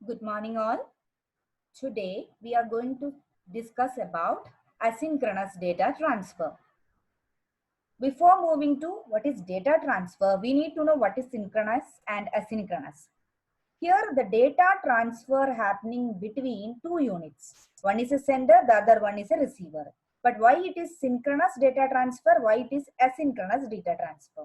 Good morning all. Today we are going to discuss about asynchronous data transfer. Before moving to what is data transfer, we need to know what is synchronous and asynchronous. Here the data transfer happening between two units. One is a sender, the other one is a receiver. But why it is synchronous data transfer? Why it is asynchronous data transfer?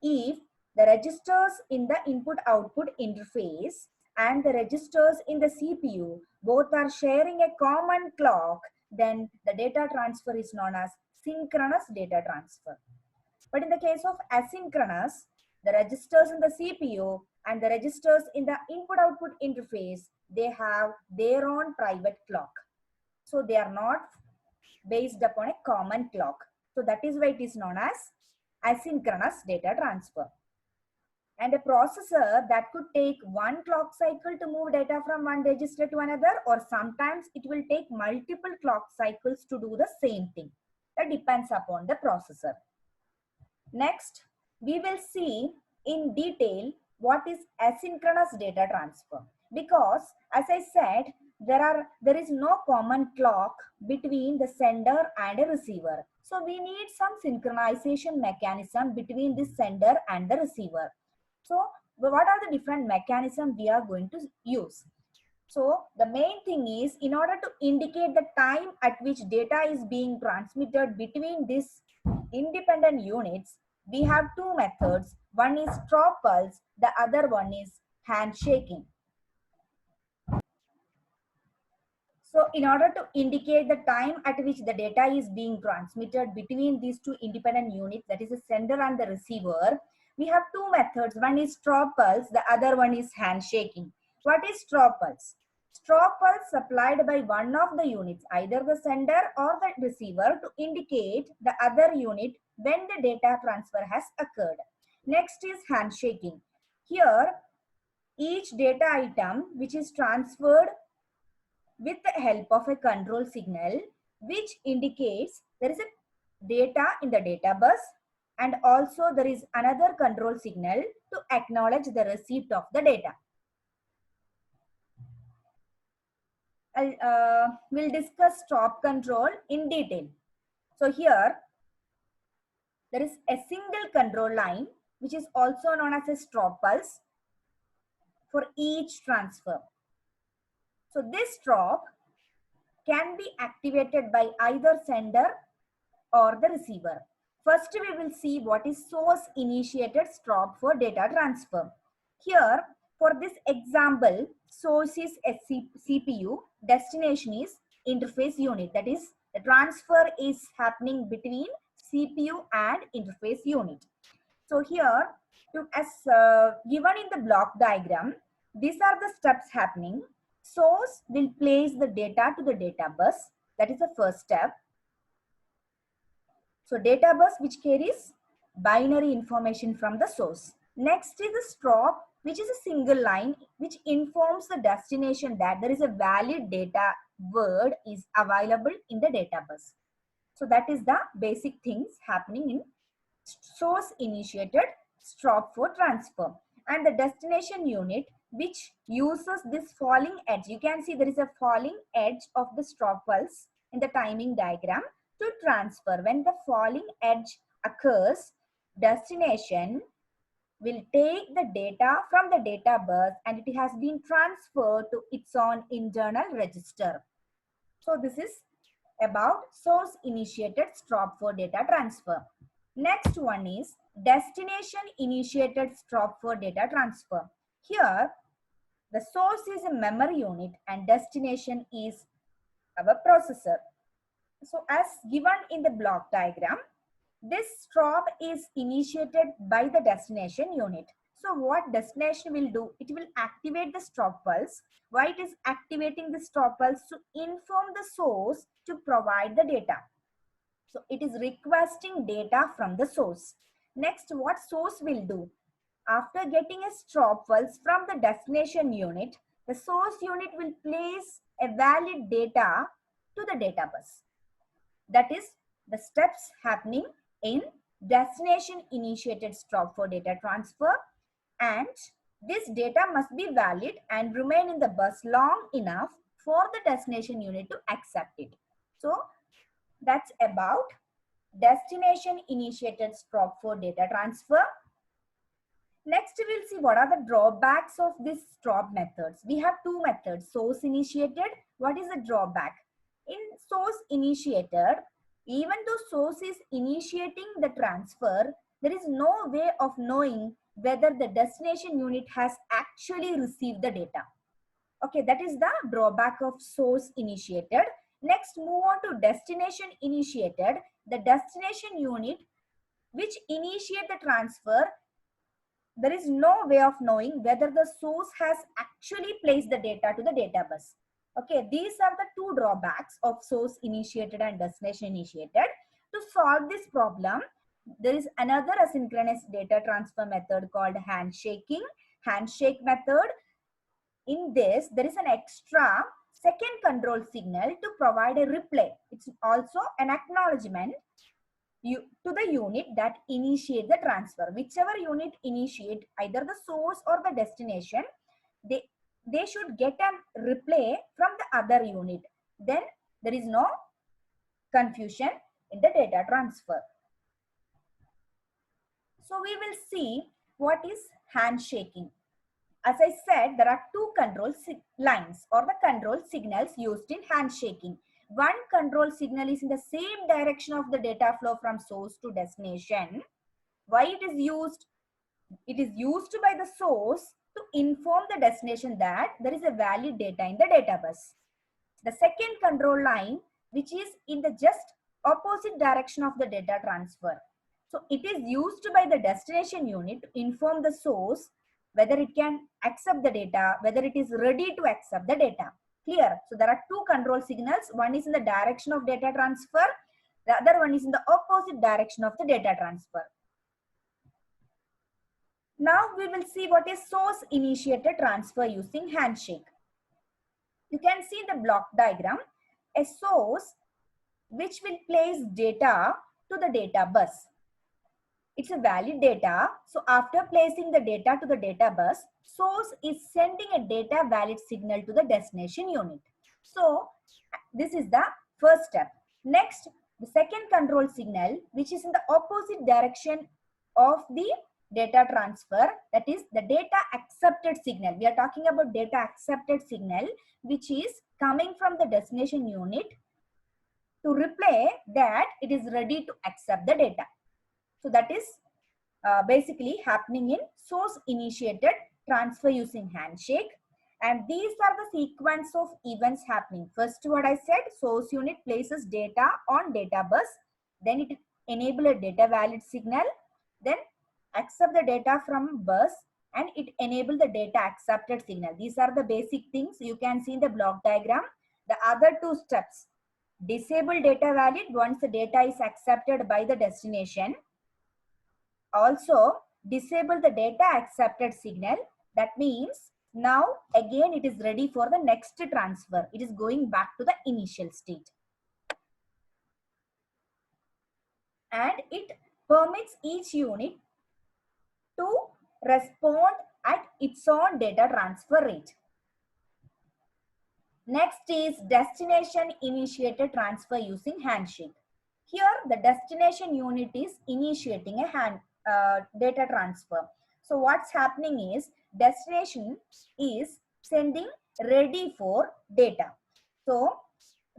If the registers in the input-output interface and the registers in the CPU both are sharing a common clock, then the data transfer is known as synchronous data transfer. But in the case of asynchronous, the registers in the CPU and the registers in the input-output interface, they have their own private clock. So they are not based upon a common clock. So that is why it is known as asynchronous data transfer. And a processor that could take one clock cycle to move data from one register to another, or sometimes it will take multiple clock cycles to do the same thing. That depends upon the processor. Next, we will see in detail what is asynchronous data transfer, because as I said, there is no common clock between the sender and a receiver. So we need some synchronization mechanism between the sender and the receiver. So what are the different mechanisms we are going to use? So the main thing is, in order to indicate the time at which data is being transmitted between these independent units, we have two methods. One is straw pulse, the other one is handshaking. So in order to indicate the time at which the data is being transmitted between these two independent units, that is the sender and the receiver, we have two methods. One is straw pulse, the other one is handshaking. What is straw pulse? Straw pulse supplied by one of the units, either the sender or the receiver, to indicate the other unit when the data transfer has occurred. Next is handshaking. Here, each data item which is transferred with the help of a control signal which indicates there is a data in the data bus, and also there is another control signal to acknowledge the receipt of the data. We'll discuss stop control in detail. So here there is a single control line which is also known as a stop pulse for each transfer. So this stop can be activated by either sender or the receiver. First, we will see what is source initiated stop for data transfer. Here, for this example, source is a CPU, destination is interface unit. That is, the transfer is happening between CPU and interface unit. So here, as given in the block diagram, these are the steps happening. Source will place the data to the data bus. That is the first step. So data bus which carries binary information from the source. Next is the stop, which is a single line which informs the destination that there is a valid data word is available in the data bus. So that is the basic things happening in source initiated stop for transfer. And the destination unit which uses this falling edge. You can see there is a falling edge of the stop pulse in the timing diagram to transfer. When the falling edge occurs, destination will take the data from the data bus and it has been transferred to its own internal register. So this is about source initiated stop for data transfer. Next one is destination initiated stop for data transfer. Here the source is a memory unit and destination is our processor. So as given in the block diagram, this stop is initiated by the destination unit. So what destination will do? It will activate the stop pulse. Why it is activating the stop pulse? To inform the source to provide the data. So it is requesting data from the source. Next, what source will do? After getting a stop pulse from the destination unit, the source unit will place a valid data to the data bus. That is the steps happening in destination initiated stop for data transfer. And This data must be valid and remain in the bus long enough for the destination unit to accept it. So that's about destination initiated stop for data transfer. Next, we'll see what are the drawbacks of this stop methods. We have two methods, source initiated. What is the drawback? In source initiated, even though source is initiating the transfer, there is no way of knowing whether the destination unit has actually received the data. Okay, that is the drawback of source initiated. Next, move on to destination initiated. The destination unit which initiate the transfer, there is no way of knowing whether the source has actually placed the data to the data bus. Okay, these are the two drawbacks of source initiated and destination initiated. To solve this problem, there is another asynchronous data transfer method called handshaking. Handshake method. In this, there is an extra second control signal to provide a replay. It's also an acknowledgement to the unit that initiate the transfer. Whichever unit initiate, either the source or the destination, they should get a replay from the other unit. Then there is no confusion in the data transfer. So we will see what is handshaking. As I said, there are two control lines or the control signals used in handshaking. One control signal is in the same direction of the data flow from source to destination. Why it is used? It is used by the source to inform the destination that there is a valid data in the data bus. The second control line, which is in the just opposite direction of the data transfer. So it is used by the destination unit to inform the source whether it can accept the data, whether it is ready to accept the data. Clear? So there are two control signals. One is in the direction of data transfer. The other one is in the opposite direction of the data transfer. Now we will see what is source initiated transfer using handshake. You can see the block diagram, a source which will place data to the data bus. It's a valid data. So after placing the data to the data bus, source is sending a data valid signal to the destination unit. So this is the first step. Next, the second control signal, which is in the opposite direction of the data transfer, that is the data accepted signal. We are talking about data accepted signal, which is coming from the destination unit to replay that it is ready to accept the data. So that is basically happening in source initiated transfer using handshake. And these are the sequence of events happening. First, what I said, source unit places data on data bus. Then it enable a data valid signal. Then accept the data from bus and it enable the data accepted signal. These are the basic things you can see in the block diagram. The other two steps, disable data valid once the data is accepted by the destination. Also disable the data accepted signal. That means now again it is ready for the next transfer. It is going back to the initial state. And it permits each unit to respond at its own data transfer rate. Next is destination initiated transfer using handshake. Here the destination unit is initiating a data transfer. So what's happening is destination is sending ready for data. So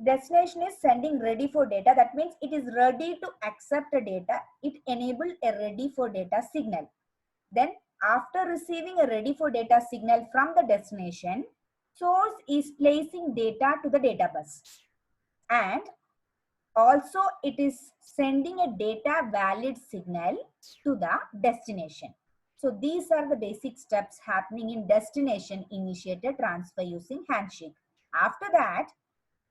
destination is sending ready for data. That means it is ready to accept the data. It enabled a ready for data signal. Then after receiving a ready for data signal from the destination, source is placing data to the data bus. And also it is sending a data valid signal to the destination. So these are the basic steps happening in destination initiated transfer using handshake. After that,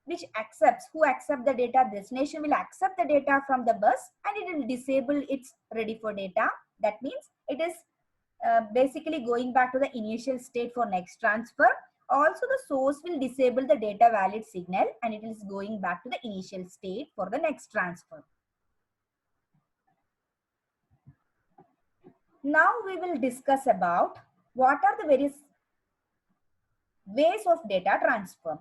who accept the data, destination will accept the data from the bus and it will disable its ready for data. That means it is basically going back to the initial state for next transfer. Also the source will disable the data valid signal and it is going back to the initial state for the next transfer. Now we will discuss about what are the various ways of data transfer?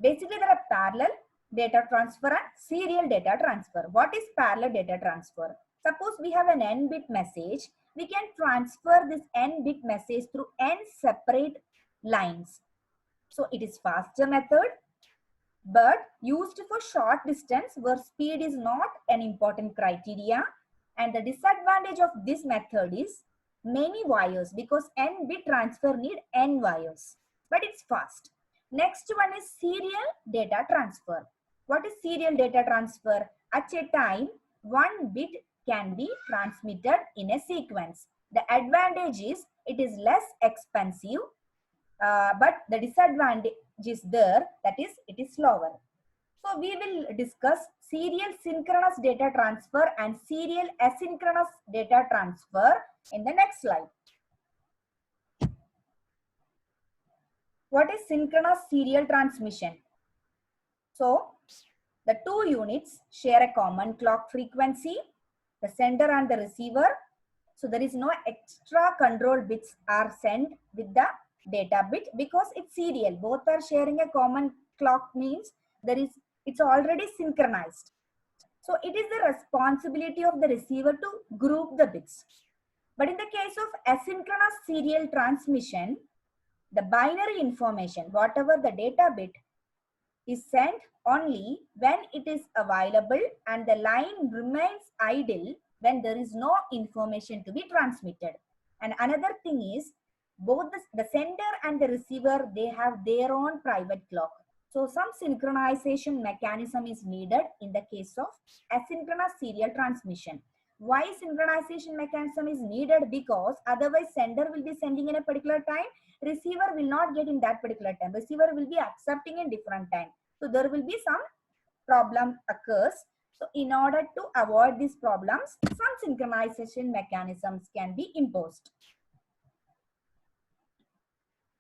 Basically, there are parallel data transfer and serial data transfer. What is parallel data transfer? Suppose we have an n-bit message, we can transfer this n-bit message through n separate lines. So it is faster method, but used for short distance where speed is not an important criteria. And the disadvantage of this method is many wires, because n bit transfer need n wires, but it's fast. Next one is serial data transfer. What is serial data transfer? At a time, one bit can be transmitted in a sequence. The advantage is it is less expensive, but the disadvantage is there, that is it is slower. So we will discuss serial synchronous data transfer and serial asynchronous data transfer in the next slide. What is synchronous serial transmission? So the two units share a common clock frequency, the sender and the receiver. So there is no extra control bits are sent with the data bit because it's serial. Both are sharing a common clock, means it's already synchronized. So it is the responsibility of the receiver to group the bits. But in the case of asynchronous serial transmission, the binary information, whatever the data bit, is sent only when it is available, and the line remains idle when there is no information to be transmitted. And another thing is, both the sender and the receiver, they have their own private clock. So some synchronization mechanism is needed in the case of asynchronous serial transmission. Why synchronization mechanism is needed? Because otherwise sender will be sending in a particular time, receiver will not get in that particular time. Receiver will be accepting in different time. So there will be some problem occurs. So in order to avoid these problems, some synchronization mechanisms can be imposed.